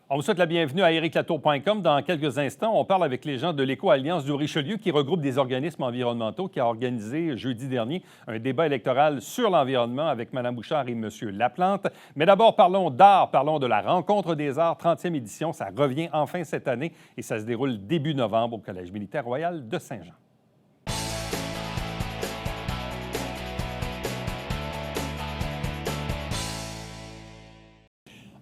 On vous souhaite la bienvenue à ericlatour.com. Dans quelques instants, on parle avec les gens de l'Éco-Alliance du Richelieu qui regroupe des organismes environnementaux qui a organisé jeudi dernier un débat électoral sur l'environnement avec Mme Bouchard et M. Laplante. Mais d'abord, parlons d'art, parlons de la Rencontre des arts, 30e édition. Ça revient enfin cette année et ça se déroule début novembre au Collège militaire royal de Saint-Jean.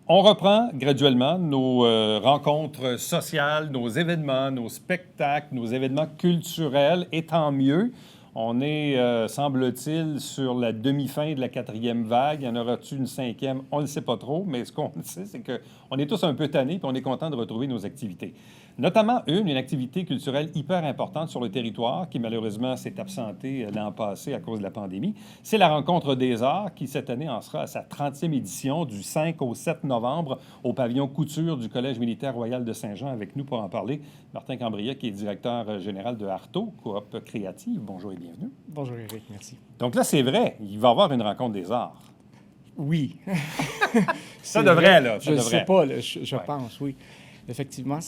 On reprend graduellement nos rencontres sociales, nos événements, nos spectacles, nos événements culturels, et tant mieux. On est, semble-t-il, sur la demi-fin de la 4e vague. Y en aura-t-il une 5e? On ne le sait pas trop, mais ce qu'on sait, c'est qu'on est tous un peu tannés et on est content de retrouver nos activités. Notamment une activité culturelle hyper importante sur le territoire qui, malheureusement, s'est absentée l'an passé à cause de la pandémie. C'est la Rencontre des arts qui, cette année, en sera à sa 30e édition du 5 au 7 novembre au pavillon Couture du Collège militaire royal de Saint-Jean. Avec nous pour en parler, Martin Cambriac, qui est directeur général de Arto, Coop créative. Bonjour et bienvenue. Bonjour Éric, merci. Donc là, c'est vrai, il va y avoir une Rencontre des arts. Oui. Ça devrait, là. Je ne sais pas, là, je pense, oui. Effectivement,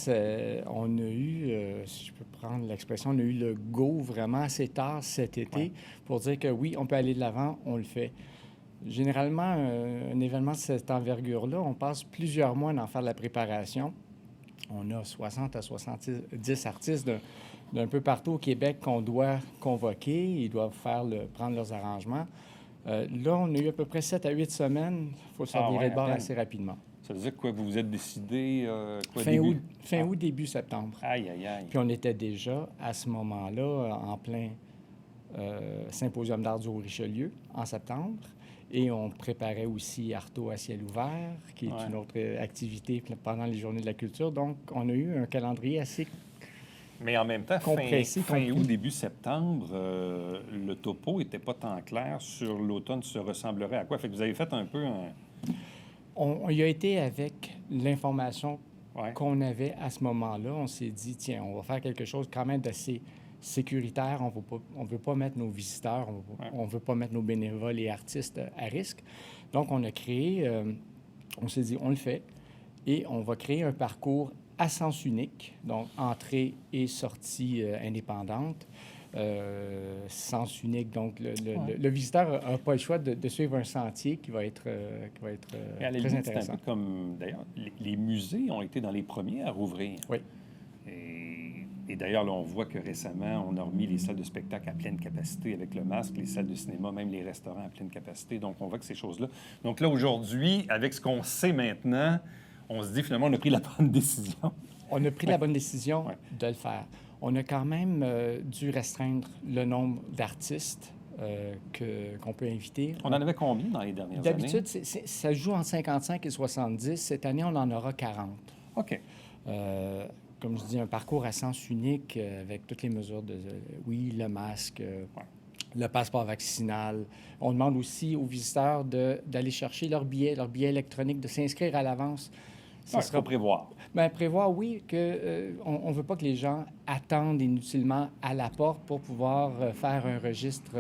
on a eu, si je peux prendre l'expression, on a eu le go vraiment assez tard cet été pour dire que oui, on peut aller de l'avant, on le fait. Généralement, un événement de cette envergure-là, on passe plusieurs mois à en faire la préparation. On a 60 à 70 artistes d'un peu partout au Québec qu'on doit convoquer. Ils doivent prendre leurs arrangements. Là, on a eu à peu près 7 à 8 semaines. Il faut se virer de bord assez rapidement. Ça veut dire quoi? Vous vous êtes décidé fin août, début septembre. Aïe, aïe, aïe. Puis on était déjà, à ce moment-là, en plein Symposium d'art du Haut-Richelieu en septembre. Et on préparait aussi Arto à ciel ouvert, qui est une autre activité pendant les Journées de la culture. Donc, on a eu un calendrier assez Mais en même temps, compressé. Fin août, début septembre, le topo n'était pas tant clair sur l'automne se ressemblerait à quoi. Fait que vous avez fait un peu un... On y a été avec l'information qu'on avait à ce moment-là. On s'est dit, tiens, on va faire quelque chose quand même d'assez sécuritaire. On ne veut pas mettre nos visiteurs, on ne veut pas mettre nos bénévoles et artistes à risque. Donc, on a créé, on s'est dit, on le fait, et on va créer un parcours à sens unique, donc entrée et sortie indépendante. Sens unique, donc le visiteur n'a pas le choix de suivre un sentier qui va être très intéressant. C'est un peu comme, d'ailleurs, les musées ont été dans les premiers à rouvrir. Oui. Et d'ailleurs, là, on voit que récemment, on a remis les salles de spectacle à pleine capacité avec le masque, les salles de cinéma, même les restaurants à pleine capacité. Donc, on voit que ces choses-là... Donc là, aujourd'hui, avec ce qu'on sait maintenant, on se dit, finalement, on a pris la bonne décision. On a pris la bonne décision de le faire. On a quand même dû restreindre le nombre d'artistes qu'on peut inviter. On en avait combien dans les dernières années? D'habitude, ça joue entre 55 et 70. Cette année, on en aura 40. OK. Comme je dis, un parcours à sens unique avec toutes les mesures le masque, le passeport vaccinal. On demande aussi aux visiteurs d'aller chercher leur billet électronique, de s'inscrire à l'avance. Ça sera prévoir. Bien, prévoir, oui, qu'on ne veut pas que les gens attendent inutilement à la porte pour pouvoir faire un registre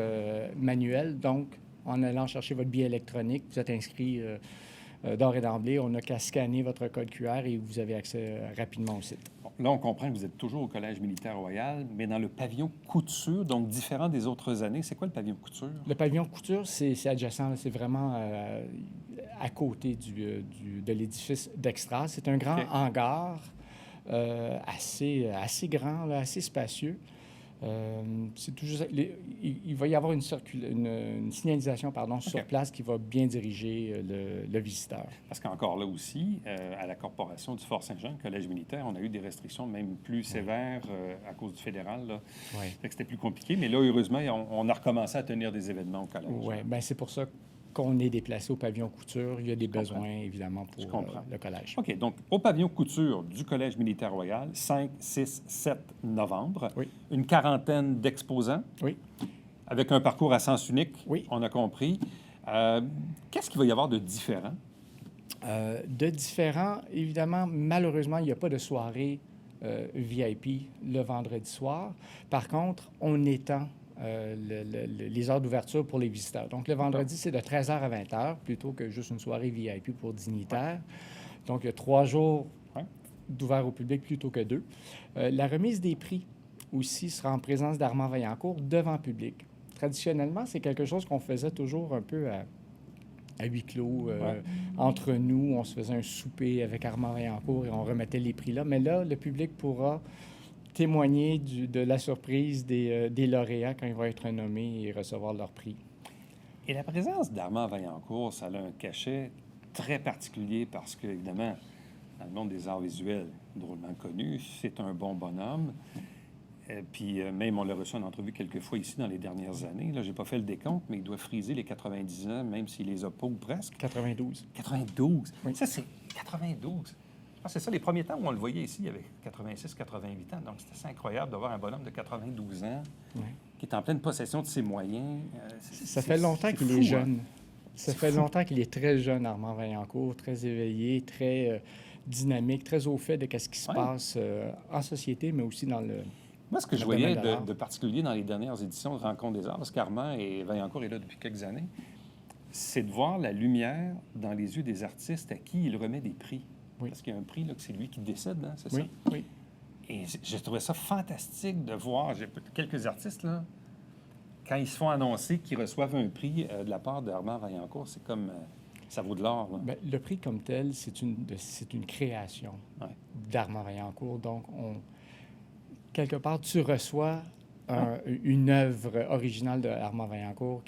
manuel. Donc, en allant chercher votre billet électronique, vous êtes inscrit d'or et d'emblée. On n'a qu'à scanner votre code QR et vous avez accès rapidement au site. Bon, là, on comprend que vous êtes toujours au Collège militaire royal, mais dans le pavillon Couture, donc différent des autres années. C'est quoi le pavillon Couture? Le pavillon Couture, c'est adjacent. C'est vraiment à côté de l'édifice d'Extra. C'est un grand hangar assez grand, là, assez spacieux. C'est tout juste, il va y avoir une signalisation sur place qui va bien diriger le visiteur. Parce qu'encore là aussi, à la corporation du Fort Saint-Jean, le Collège militaire, on a eu des restrictions même plus sévères à cause du fédéral. Là. Fait que c'était plus compliqué. Mais là, heureusement, on a recommencé à tenir des événements au collège. Oui, bien c'est pour ça qu'on est déplacé au pavillon Couture. Il y a des besoins, évidemment, pour le collège. OK. Donc, au pavillon Couture du Collège militaire royal, 5, 6, 7 novembre, une quarantaine d'exposants. Oui. Avec un parcours à sens unique, on a compris. Qu'est-ce qu'il va y avoir de différent? De différent, évidemment, malheureusement, il n'y a pas de soirée VIP le vendredi soir. Par contre, on étend les heures d'ouverture pour les visiteurs. Donc, le vendredi, c'est de 13h à 20h, plutôt que juste une soirée VIP pour dignitaires. Donc, il y a 3 jours d'ouvert au public plutôt que 2. La remise des prix aussi sera en présence d'Armand Vaillancourt devant public. Traditionnellement, c'est quelque chose qu'on faisait toujours un peu à huis clos, entre nous. On se faisait un souper avec Armand Vaillancourt et on remettait les prix là. Mais là, le public pourra témoigner de la surprise des lauréats quand ils vont être nommés et recevoir leur prix. Et la présence d'Armand Vaillancourt, ça a un cachet très particulier parce que, évidemment, dans le monde des arts visuels, drôlement connu, c'est un bon bonhomme. Puis même, on l'a reçu en entrevue quelques fois ici dans les dernières années. Là, j'ai pas fait le décompte, mais il doit friser les 90 ans, même s'il les a pas ou presque. 92. 92. Oui. Ça, c'est 92. C'est ça, les premiers temps où on le voyait ici, il y avait 86, 88 ans. Donc, c'est assez incroyable d'avoir un bonhomme de 92 ans qui est en pleine possession de ses moyens. Ça fait longtemps qu'il est jeune. Ça fait longtemps qu'il est très jeune, Armand Vaillancourt, très éveillé, très dynamique, très au fait de ce qui se passe en société, mais aussi dans le... Moi, ce que je voyais de particulier dans les dernières éditions de Rencontre des arts, parce qu'Armand et Vaillancourt est là depuis quelques années, c'est de voir la lumière dans les yeux des artistes à qui il remet des prix. Oui. Parce qu'il y a un prix, là, que c'est lui qui décide, hein, c'est ça? Oui. Et j'ai trouvé ça fantastique de voir. J'ai quelques artistes, là, quand ils se font annoncer qu'ils reçoivent un prix de la part d'Armand Vaillancourt, c'est comme... ça vaut de l'or. Bien, le prix comme tel, c'est une création d'Armand Vaillancourt. Donc, quelque part, tu reçois une œuvre originale d'Armand Vaillancourt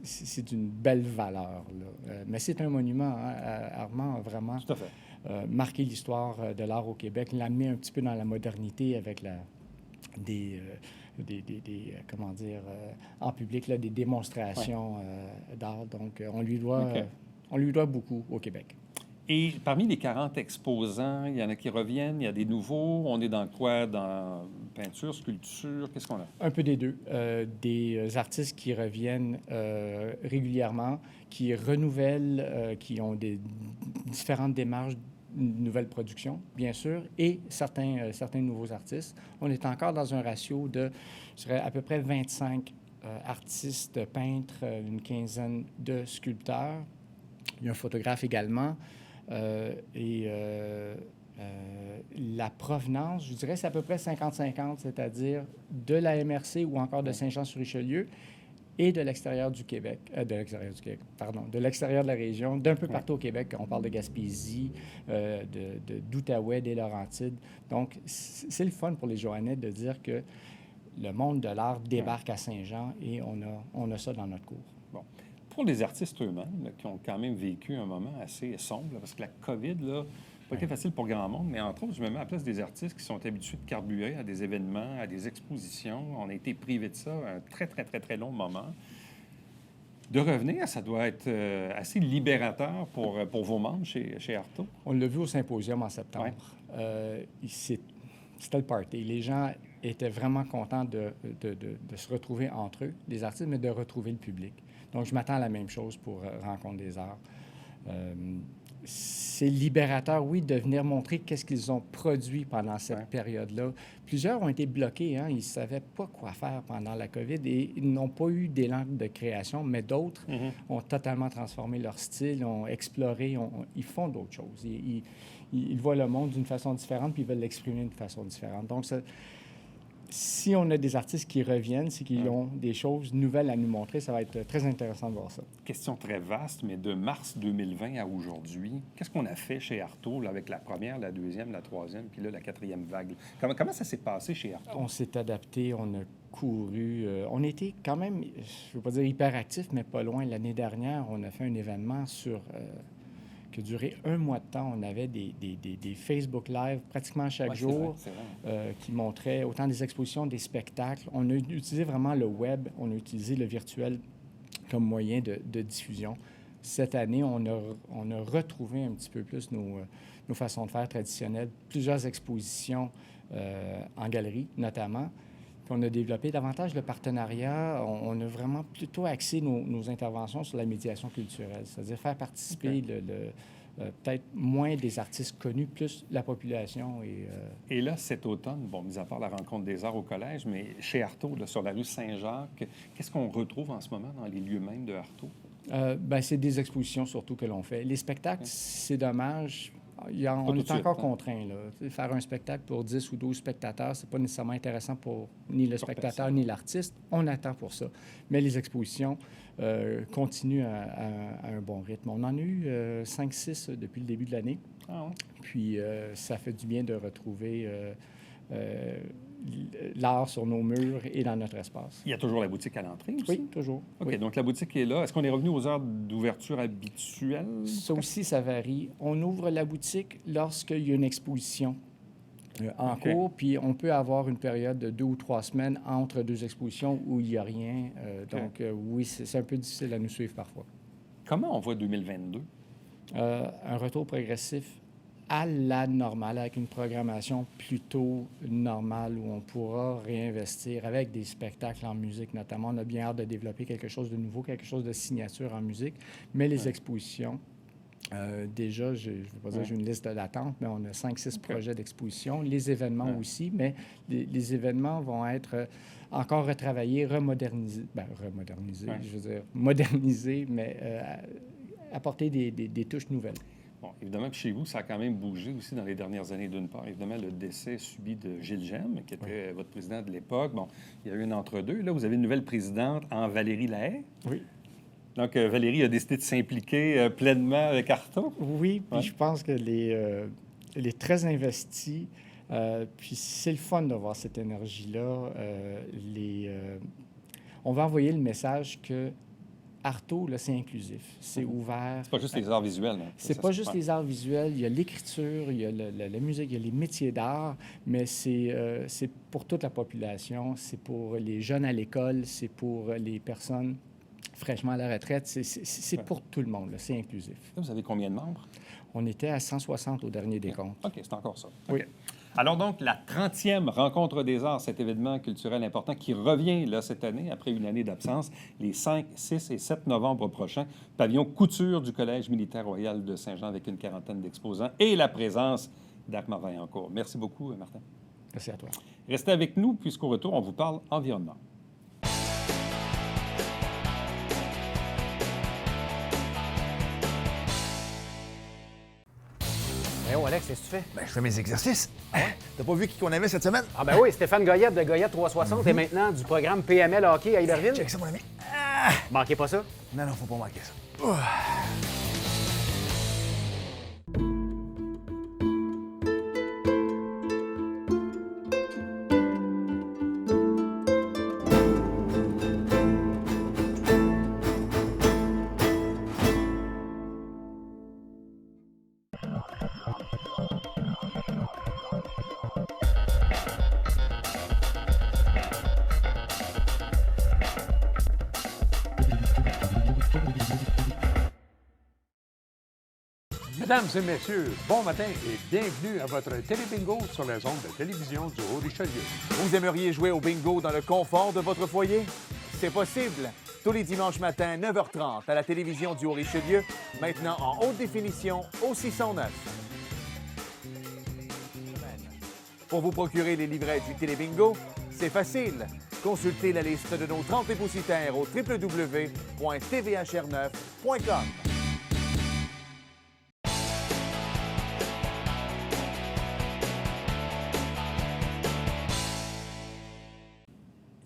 c'est d'une belle valeur. Là. Mais c'est un monument. Hein? Armand a vraiment marqué l'histoire de l'art au Québec, l'amener un petit peu dans la modernité avec comment dire, en public, là, des démonstrations d'art. Donc, on lui doit beaucoup au Québec. Et parmi les 40 exposants, il y en a qui reviennent, il y a des nouveaux. On est dans quoi? Dans peinture, sculpture? Qu'est-ce qu'on a? Un peu des deux. Des artistes qui reviennent régulièrement, qui renouvellent, qui ont des différentes démarches, nouvelles productions, bien sûr, et certains nouveaux artistes. On est encore dans un ratio de, je dirais, à peu près 25 artistes, peintres, une quinzaine de sculpteurs. Il y a un photographe également. La provenance, je dirais, c'est à peu près 50-50, c'est-à-dire de la MRC ou encore de Saint-Jean-sur-Richelieu et de l'extérieur du Québec, de l'extérieur de la région, d'un peu partout au Québec. On parle de Gaspésie, d'Outaouais, des Laurentides. Donc, c'est le fun pour les Joannais de dire que le monde de l'art débarque à Saint-Jean et on a ça dans notre cours. Bon. Pour les artistes eux-mêmes, là, qui ont quand même vécu un moment assez sombre, là, parce que la COVID, là, pas été facile pour grand monde, mais entre autres, je me mets à la place des artistes qui sont habitués de carburer à des événements, à des expositions. On a été privés de ça un très, très, très, très long moment. De revenir, ça doit être assez libérateur pour vos membres chez Artaud. On l'a vu au symposium en septembre. C'était le party. Les gens étaient vraiment contents de se retrouver entre eux, les artistes, mais de retrouver le public. Donc, je m'attends à la même chose pour Rencontre des arts. C'est libérateur, oui, de venir montrer qu'est-ce qu'ils ont produit pendant cette période-là. Plusieurs ont été bloqués, hein? Ils ne savaient pas quoi faire pendant la COVID et ils n'ont pas eu d'élan de création, mais d'autres ont totalement transformé leur style, ont exploré, ils font d'autres choses. Ils voient le monde d'une façon différente puis ils veulent l'exprimer d'une façon différente. Donc, si on a des artistes qui reviennent, c'est qu'ils ont des choses nouvelles à nous montrer. Ça va être très intéressant de voir ça. Question très vaste, mais de mars 2020 à aujourd'hui, qu'est-ce qu'on a fait chez Artaud là, avec la première, la deuxième, la troisième, puis là, la quatrième vague? Comment ça s'est passé chez Artaud? On s'est adapté, on a couru. On était quand même, je ne veux pas dire hyperactifs, mais pas loin. L'année dernière, on a fait un événement qui a duré un mois de temps. On avait des Facebook Live pratiquement chaque jour qui montraient autant des expositions, des spectacles. On a utilisé vraiment le web, on a utilisé le virtuel comme moyen de diffusion. Cette année, on a retrouvé un petit peu plus nos façons de faire traditionnelles. Plusieurs expositions en galerie, notamment. Puis on a développé davantage le partenariat. On a vraiment plutôt axé nos interventions sur la médiation culturelle, c'est-à-dire faire participer peut-être moins des artistes connus, plus la population. Et là, cet automne, bon, mis à part la Rencontre des arts au collège, mais chez Artaud, là, sur la rue Saint-Jacques, qu'est-ce qu'on retrouve en ce moment dans les lieux mêmes de Artaud? C'est des expositions surtout que l'on fait. Les spectacles, c'est dommage. on est encore contraint. Faire un spectacle pour 10 ou 12 spectateurs, c'est pas nécessairement intéressant pour ni le spectateur ni l'artiste. On attend pour ça. Mais les expositions continuent à un bon rythme. On en a eu 5-6 depuis le début de l'année. Ah ouais. Puis ça fait du bien de retrouver l'art sur nos murs et dans notre espace. Il y a toujours la boutique à l'entrée aussi? Oui, toujours. OK, oui. Donc la boutique est là. Est-ce qu'on est revenu aux heures d'ouverture habituelles? Ça aussi, ça varie. On ouvre la boutique lorsqu'il y a une exposition en cours, puis on peut avoir une période de 2 ou 3 semaines entre 2 expositions où il n'y a rien. Donc oui, c'est un peu difficile à nous suivre parfois. Comment on voit 2022? Un retour progressif à la normale, avec une programmation plutôt normale où on pourra réinvestir avec des spectacles en musique notamment. On a bien hâte de développer quelque chose de nouveau, quelque chose de signature en musique, mais les expositions, déjà, je ne vais pas dire que j'ai une liste d'attente, mais on a 5-6 projets d'exposition. Les événements aussi, mais les événements vont être encore retravaillés, remodernisés, je veux dire, modernisés, mais apporter des touches nouvelles. Bon, évidemment, chez vous, ça a quand même bougé aussi dans les dernières années, d'une part. Évidemment, le décès subi de Gilles Gemme, qui était votre président de l'époque. Bon, il y a eu un entre-deux. Là, vous avez une nouvelle présidente en Valérie Lahaye. Oui. Donc, Valérie a décidé de s'impliquer pleinement avec Artaud. Oui, puis je pense que elle est très investie. Puis c'est le fun de voir cette énergie-là. On va envoyer le message que Artaud, là, c'est inclusif, c'est ouvert. C'est pas juste les arts visuels, non? C'est pas juste les arts visuels. Il y a l'écriture, il y a la musique, il y a les métiers d'art, mais c'est pour toute la population. C'est pour les jeunes à l'école, c'est pour les personnes fraîchement à la retraite. C'est pour tout le monde, là. C'est inclusif. Vous avez combien de membres? On était à 160 au dernier décompte. OK, c'est encore ça. Oui. Okay. Alors donc, la 30e Rencontre des arts, cet événement culturel important qui revient là, cette année, après une année d'absence, les 5, 6 et 7 novembre prochains, pavillon Couture du Collège militaire royal de Saint-Jean avec une quarantaine d'exposants et la présence d'Armand Vaillancourt. Merci beaucoup, Martin. Merci à toi. Restez avec nous, puisqu'au retour, on vous parle environnement. Alex, qu'est-ce que tu fais? Ben, je fais mes exercices. Ah ouais? T'as pas vu qui qu'on avait cette semaine? Ah ben oui, Stéphane Goyette de Goyette 360 et maintenant du programme PML Hockey à Iberville. Check ça, mon ami. Manquez pas ça. Non, faut pas manquer ça. Mesdames et messieurs, bon matin et bienvenue à votre télébingo sur les ondes de télévision du Haut-Richelieu. Vous aimeriez jouer au bingo dans le confort de votre foyer? C'est possible. Tous les dimanches matins, 9h30, à la télévision du Haut-Richelieu, maintenant en haute définition au 609. Pour vous procurer les livrets du télébingo, c'est facile. Consultez la liste de nos 30 dépositaires au www.tvhr9.com.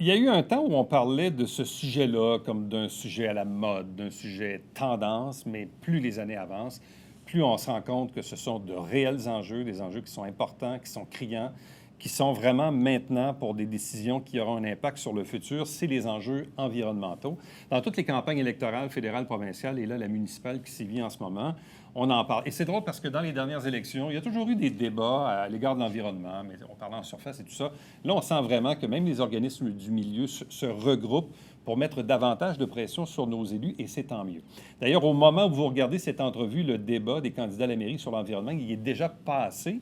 Il y a eu un temps où on parlait de ce sujet-là comme d'un sujet à la mode, d'un sujet tendance, mais plus les années avancent, plus on se rend compte que ce sont de réels enjeux, des enjeux qui sont importants, qui sont criants, qui sont vraiment maintenant pour des décisions qui auront un impact sur le futur, c'est les enjeux environnementaux. Dans toutes les campagnes électorales fédérales, provinciales, et là, la municipale qui sévit en ce moment, on en parle. Et c'est drôle parce que dans les dernières élections, il y a toujours eu des débats à l'égard de l'environnement, mais on parle en surface et tout ça. Là, on sent vraiment que même les organismes du milieu se regroupent pour mettre davantage de pression sur nos élus, et c'est tant mieux. D'ailleurs, au moment où vous regardez cette entrevue, le débat des candidats à la mairie sur l'environnement, il est déjà passé.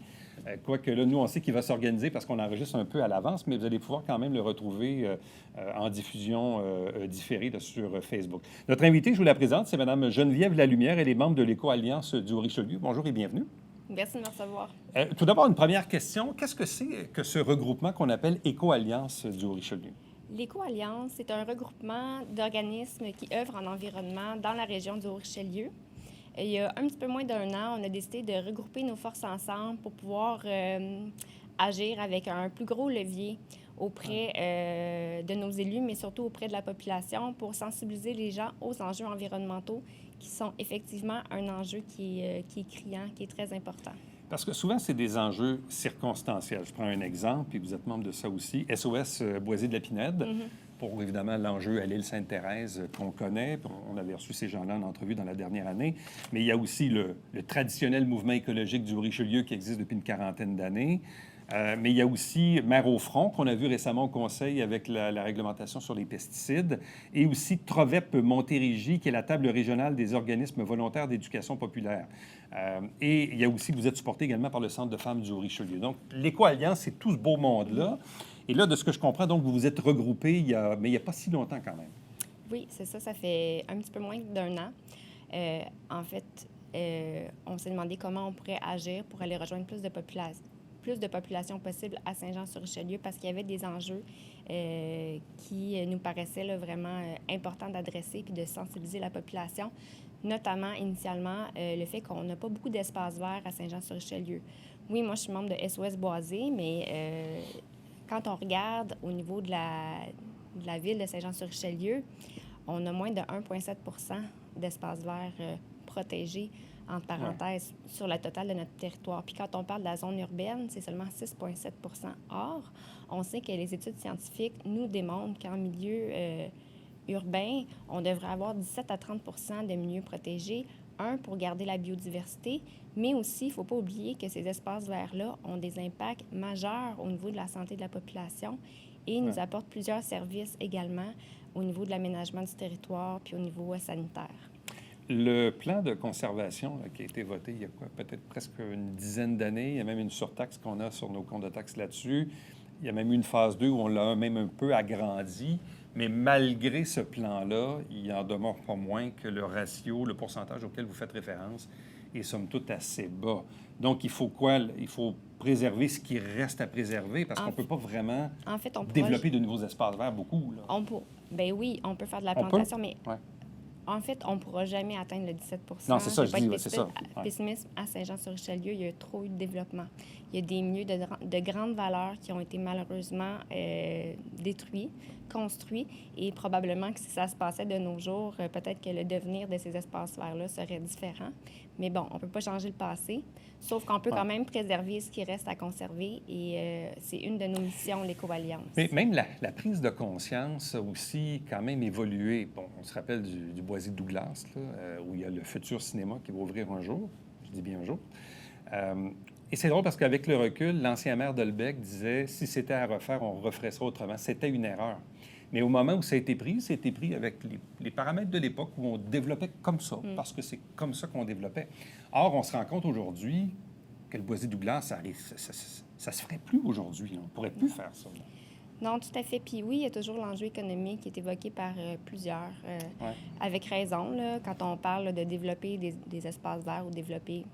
Quoique là, nous, on sait qu'il va s'organiser parce qu'on enregistre un peu à l'avance, mais vous allez pouvoir quand même le retrouver en diffusion différée là, sur Facebook. Notre invitée, je vous la présente, c'est Mme Geneviève Lalumière. Elle est membre de l'Éco-Alliance du Haut-Richelieu. Bonjour et bienvenue. Merci de me recevoir. Tout d'abord, une première question. Qu'est-ce que c'est que ce regroupement qu'on appelle Éco-Alliance du Haut-Richelieu? L'Éco-Alliance, c'est un regroupement d'organismes qui œuvrent en environnement dans la région du Haut-Richelieu. il y a un petit peu moins d'1 an, on a décidé de regrouper nos forces ensemble pour pouvoir agir avec un plus gros levier auprès de nos élus, mais surtout auprès de la population pour sensibiliser les gens aux enjeux environnementaux qui sont effectivement un enjeu qui est criant, qui est très important. Parce que souvent, c'est des enjeux circonstanciels. Je prends un exemple, puis vous êtes membre de ça aussi. SOS Boisé de la Pinède, pour évidemment l'enjeu à l'île Sainte-Thérèse qu'on connaît. On avait reçu ces gens-là en entrevue dans la dernière année. Mais il y a aussi le traditionnel mouvement écologique du Haut-Richelieu qui existe depuis une 40aine d'années. Mais il y a aussi Mères au front, qu'on a vu récemment au Conseil avec la réglementation sur les pesticides, et aussi Trovep Montérégie, qui est la table régionale des organismes volontaires d'éducation populaire. Et il y a aussi, vous êtes supporté également par le Centre de femmes du Haut-Richelieu. Donc, l'Éco-Alliance, c'est tout ce beau monde-là. Et là, de ce que je comprends, donc, vous vous êtes regroupés, mais il n'y a pas si longtemps quand même. Oui, c'est ça. Ça fait un petit peu moins d'1 an. En fait, on s'est demandé comment on pourrait agir pour aller rejoindre plus de population possible à Saint-Jean-sur-Richelieu parce qu'il y avait des enjeux qui nous paraissaient là, vraiment importants d'adresser puis de sensibiliser la population, notamment initialement le fait qu'on n'a pas beaucoup d'espace vert à Saint-Jean-sur-Richelieu. Oui, moi, je suis membre de SOS Boisé, mais quand on regarde au niveau de la ville de Saint-Jean-sur-Richelieu, on a moins de 1,7 % d'espace vert protégé, entre parenthèses, sur la totale de notre territoire. Puis quand on parle de la zone urbaine, c'est seulement 6,7 %. Or, on sait que les études scientifiques nous démontrent qu'en milieu urbain, on devrait avoir 17 à 30 % de milieux protégés, pour garder la biodiversité, mais aussi, il ne faut pas oublier que ces espaces verts-là ont des impacts majeurs au niveau de la santé de la population et nous apportent plusieurs services également au niveau de l'aménagement du territoire puis au niveau sanitaire. Le plan de conservation là, qui a été voté il y a peut-être presque une dizaine d'années, il y a même une surtaxe qu'on a sur nos comptes de taxes là-dessus. Il y a même eu une phase 2 où on l'a même un peu agrandi. Mais malgré ce plan-là, il en demeure pas moins que le ratio, le pourcentage auquel vous faites référence est somme toute assez bas. Donc, il faut quoi? Il faut préserver ce qui reste à préserver parce qu'on ne peut pas vraiment développer de nouveaux espaces verts beaucoup. Là. Bien oui, on peut faire de la plantation, mais en fait, on ne pourra jamais atteindre le 17 %. Non, c'est ça, je dis, c'est ça. Pessimisme à Saint-Jean-sur-Richelieu, il y a trop eu de développement. Il y a des milieux de grande valeur qui ont été malheureusement détruits, construits, et probablement que si ça se passait de nos jours, peut-être que le devenir de ces espaces verts-là serait différent. Mais bon, on ne peut pas changer le passé, sauf qu'on peut quand même préserver ce qui reste à conserver, et c'est une de nos missions, l'Éco-Alliance. Mais même la prise de conscience a aussi quand même évolué. Bon, on se rappelle du Boisé de Douglas, là, où il y a le futur cinéma qui va ouvrir un jour, je dis bien un jour. Et c'est drôle parce qu'avec le recul, l'ancien maire d'Olbec disait « si c'était à refaire, on referait ça autrement ». C'était une erreur. Mais au moment où ça a été pris avec les paramètres de l'époque où on développait comme ça, parce que c'est comme ça qu'on développait. Or, on se rend compte aujourd'hui que le Boisé de Douglas, ça se ferait plus aujourd'hui. On ne pourrait plus faire ça. Là. Non, tout à fait. Puis oui, il y a toujours l'enjeu économique qui est évoqué par plusieurs, avec raison, là, quand on parle de développer des espaces verts ou développer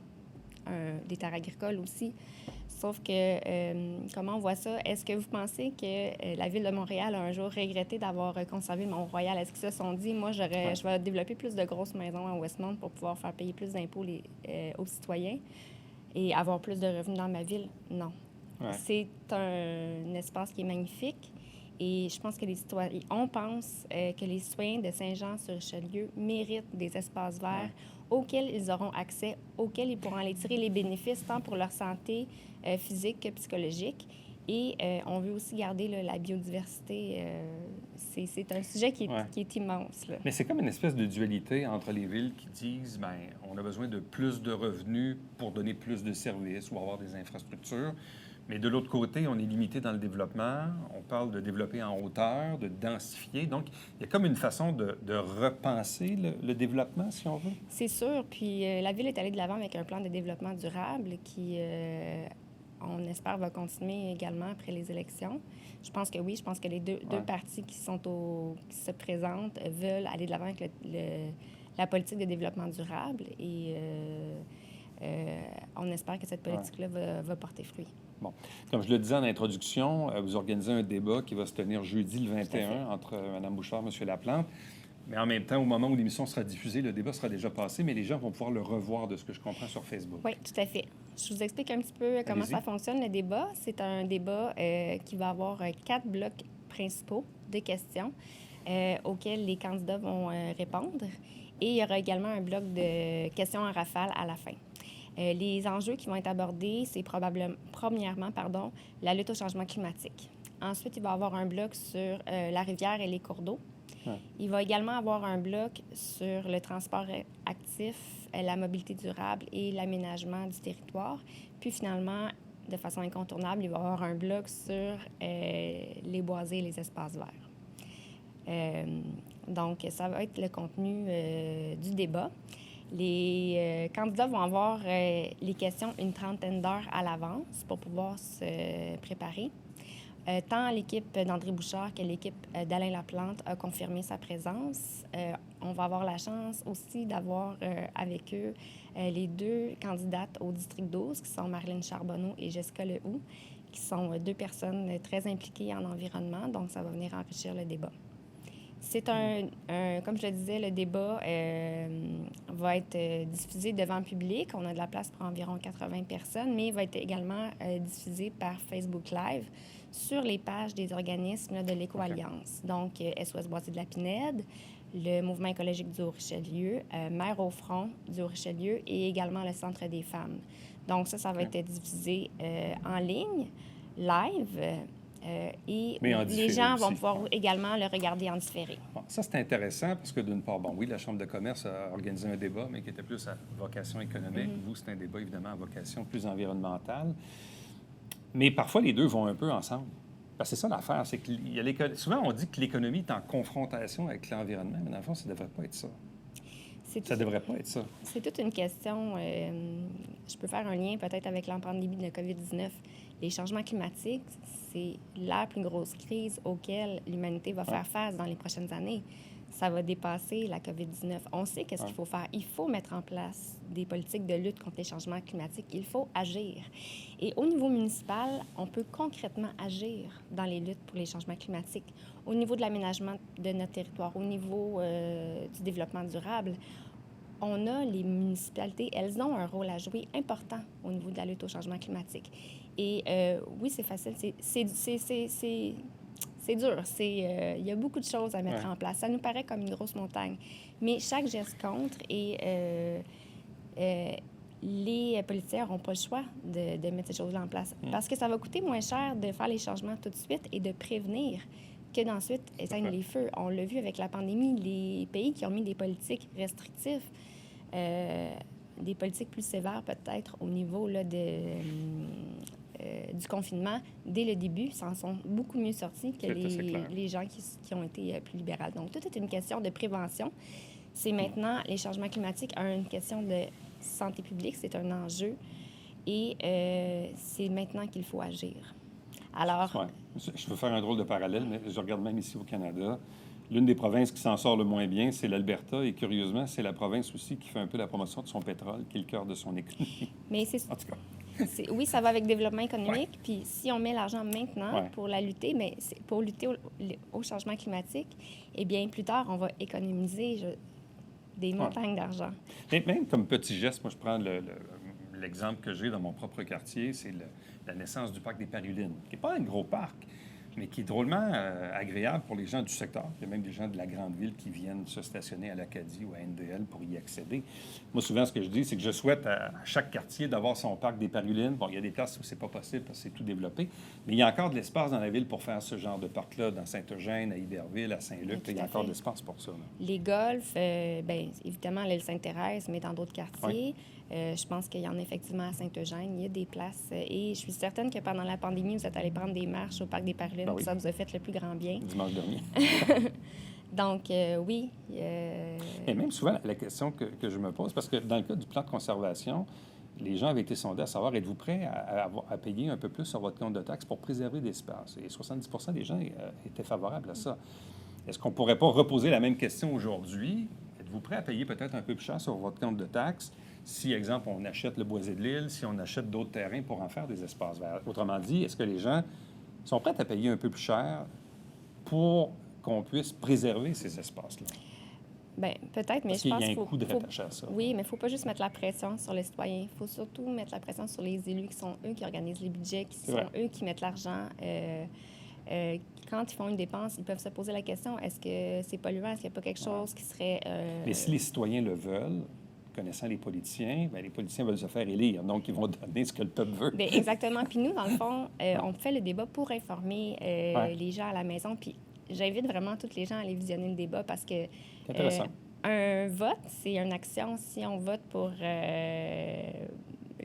des terres agricoles aussi. Sauf que, comment on voit ça? Est-ce que vous pensez que la Ville de Montréal a un jour regretté d'avoir conservé le Mont-Royal? Est-ce qu'ils se sont dit, moi, je vais développer plus de grosses maisons à Westmount pour pouvoir faire payer plus d'impôts aux citoyens et avoir plus de revenus dans ma ville? Non. C'est un espace qui est magnifique et je pense que on pense que les citoyens de Saint-Jean-sur-Richelieu méritent des espaces verts auxquels ils auront accès, auxquels ils pourront aller tirer les bénéfices tant pour leur santé physique que psychologique. Et on veut aussi garder là, la biodiversité. C'est un sujet qui est immense. Là. Mais c'est comme une espèce de dualité entre les villes qui disent bien, on a besoin de plus de revenus pour donner plus de services ou avoir des infrastructures. Mais de l'autre côté, on est limité dans le développement. On parle de développer en hauteur, de densifier. Donc, il y a comme une façon de repenser le développement, si on veut. C'est sûr. Puis la Ville est allée de l'avant avec un plan de développement durable qui, on espère, va continuer également après les élections. Je pense que oui. Je pense que les deux partis qui se présentent veulent aller de l'avant avec la politique de développement durable. Et on espère que cette politique-là va porter fruit. Bon. Comme je le disais en introduction, vous organisez un débat qui va se tenir jeudi le 21 entre Mme Bouchard et M. Laplante. Mais en même temps, au moment où l'émission sera diffusée, le débat sera déjà passé, mais les gens vont pouvoir le revoir de ce que je comprends sur Facebook. Oui, tout à fait. Je vous explique un petit peu comment Allez-y. ça fonctionne, le débat. C'est un débat qui va avoir 4 blocs principaux de questions auxquels les candidats vont répondre. Et il y aura également un bloc de questions en rafale à la fin. Les enjeux qui vont être abordés, c'est premièrement, la lutte au changement climatique. Ensuite, il va y avoir un bloc sur la rivière et les cours d'eau. Ouais. Il va également avoir un bloc sur le transport actif, la mobilité durable et l'aménagement du territoire. Puis finalement, de façon incontournable, il va y avoir un bloc sur les boisés et les espaces verts. Donc, ça va être le contenu du débat. Les candidats vont avoir les questions une trentaine d'heures à l'avance pour pouvoir se préparer. Tant l'équipe d'André Bouchard que l'équipe d'Alain Laplante a confirmé sa présence. On va avoir la chance aussi d'avoir avec eux les 2 candidates au district 12, qui sont Marlène Charbonneau et Jessica Lehoux, qui sont 2 personnes très impliquées en environnement, donc ça va venir enrichir le débat. C'est comme je le disais, le débat va être diffusé devant le public. On a de la place pour environ 80 personnes, mais il va être également diffusé par Facebook Live sur les pages des organismes de l'Éco-Alliance. Donc, SOS Boisé de la Pinède, le Mouvement écologique du Haut-Richelieu, Mères au front du Haut-Richelieu et également le Centre des femmes. Donc, ça va être diffusé en ligne, live. Et les gens vont pouvoir également le regarder en différé. Bon, ça, c'est intéressant parce que, d'une part, oui, la Chambre de commerce a organisé un débat, mais qui était plus à vocation économique. Vous, c'est un débat, évidemment, à vocation plus environnementale. Mais parfois, les deux vont un peu ensemble. Parce que c'est ça l'affaire, c'est que souvent, on dit que l'économie est en confrontation avec l'environnement, mais dans le fond, ça ne devrait pas être ça. Ça ne devrait pas être ça. C'est toute une question. Je peux faire un lien peut-être avec la pandémie de la COVID-19. Les changements climatiques, c'est la plus grosse crise auquel l'humanité va faire face dans les prochaines années. Ça va dépasser la COVID-19. On sait qu'est-ce qu'il faut faire. Il faut mettre en place des politiques de lutte contre les changements climatiques. Il faut agir. Et au niveau municipal, on peut concrètement agir dans les luttes pour les changements climatiques. Au niveau de l'aménagement de notre territoire, au niveau du développement durable, on a les municipalités, elles ont un rôle à jouer important au niveau de la lutte au changement climatique. Et oui, c'est facile, c'est dur. Il y a beaucoup de choses à mettre en place. Ça nous paraît comme une grosse montagne. Mais chaque geste compte et les politiciens n'auront pas le choix de mettre ces choses-là en place. Parce que ça va coûter moins cher de faire les changements tout de suite et de prévenir que d'ensuite éteindre les feux. On l'a vu avec la pandémie, les pays qui ont mis des politiques restrictives, des politiques plus sévères peut-être au niveau là, du confinement, dès le début, s'en sont beaucoup mieux sortis que les gens qui ont été plus libérales. Donc, tout est une question de prévention. C'est maintenant, les changements climatiques, une question de santé publique, c'est un enjeu. Et c'est maintenant qu'il faut agir. Alors... Je veux faire un drôle de parallèle, mais je regarde même ici au Canada. L'une des provinces qui s'en sort le moins bien, c'est l'Alberta. Et curieusement, c'est la province aussi qui fait un peu la promotion de son pétrole, qui est le cœur de son économie. Mais c'est... En tout cas. Oui, ça va avec le développement économique. Puis si on met l'argent maintenant pour la lutter, mais pour lutter au changement climatique, eh bien, plus tard, on va économiser des montagnes d'argent. Et même comme petit geste, moi, je prends l'exemple que j'ai dans mon propre quartier, c'est la naissance du parc des Parulines, qui n'est pas un gros parc, mais qui est drôlement agréable pour les gens du secteur. Il y a même des gens de la grande ville qui viennent se stationner à l'Acadie ou à NDL pour y accéder. Moi, souvent, ce que je dis, c'est que je souhaite à chaque quartier d'avoir son parc des Parulines. Bon, il y a des places où c'est pas possible parce que c'est tout développé, mais il y a encore de l'espace dans la ville pour faire ce genre de parc-là, dans Saint-Eugène, à Iberville, à Saint-Luc. Il y a encore de l'espace pour ça. Là. Les golfs, bien, évidemment, l'île Sainte-Thérèse, mais dans d'autres quartiers. Je pense qu'il y en a effectivement à Saint-Eugène. Il y a des places. Et je suis certaine que pendant la pandémie, vous êtes allé prendre des marches au parc des Parulines. Ça vous a fait le plus grand bien. Dimanche dernier. Donc, oui. Et même souvent, la question que je me pose, parce que dans le cas du plan de conservation, les gens avaient été sondés à savoir, êtes-vous prêts à payer un peu plus sur votre compte de taxes pour préserver l'espace? Et 70 des gens étaient favorables à ça. Est-ce qu'on ne pourrait pas reposer la même question aujourd'hui? Êtes-vous prêts à payer peut-être un peu plus cher sur votre compte de taxes si, exemple, on achète le boisé de l'île, si on achète d'autres terrains pour en faire des espaces verts? Autrement dit, est-ce que les gens sont prêts à payer un peu plus cher pour qu'on puisse préserver ces espaces-là? Bien, peut-être, mais Parce je pense qu'il y a qu'il un faut... coût de rattacher à ça. Oui, mais il ne faut pas juste mettre la pression sur les citoyens. Il faut surtout mettre la pression sur les élus, qui sont eux qui organisent les budgets, qui sont eux qui mettent l'argent. Quand ils font une dépense, ils peuvent se poser la question, est-ce que c'est polluant? Est-ce qu'il n'y a pas quelque chose qui serait... Mais si les citoyens le veulent, connaissant les politiciens, bien, les politiciens veulent se faire élire. Donc, ils vont donner ce que le peuple veut. Bien, exactement. Puis nous, dans le fond, on fait le débat pour informer les gens à la maison. Puis j'invite vraiment tous les gens à aller visionner le débat parce que un vote, c'est une action. Si on vote pour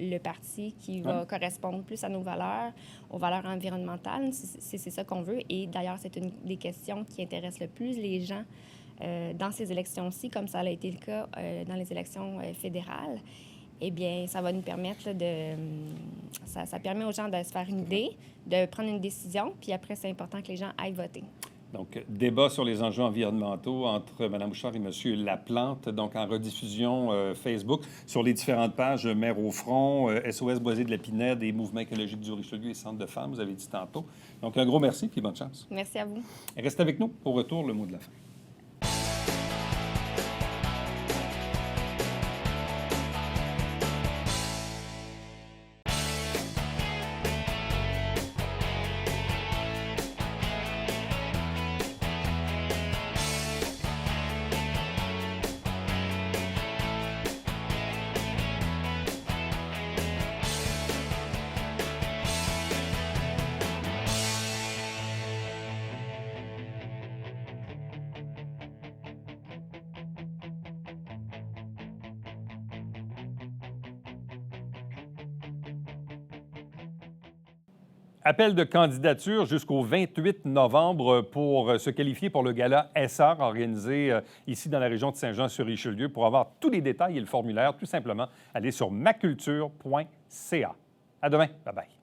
le parti qui va correspondre plus à nos valeurs, aux valeurs environnementales, c'est ça qu'on veut. Et d'ailleurs, c'est une des questions qui intéresse le plus les gens dans ces élections-ci, comme ça a été le cas dans les élections fédérales. Eh bien, ça va nous permettre ça permet aux gens de se faire une idée, de prendre une décision, puis après, c'est important que les gens aillent voter. Donc, débat sur les enjeux environnementaux entre Mme Bouchard et M. Laplante, donc en rediffusion Facebook sur les différentes pages Mère au front, SOS Boisé de la Pinède et Mouvement écologique du Richelieu et Centre de femmes, vous avez dit tantôt. Donc, un gros merci puis bonne chance. Merci à vous. Et restez avec nous. Au retour, le mot de la fin. Appel de candidature jusqu'au 28 novembre pour se qualifier pour le gala SR organisé ici dans la région de Saint-Jean-sur-Richelieu. Pour avoir tous les détails et le formulaire, tout simplement, allez sur maculture.ca. À demain. Bye-bye.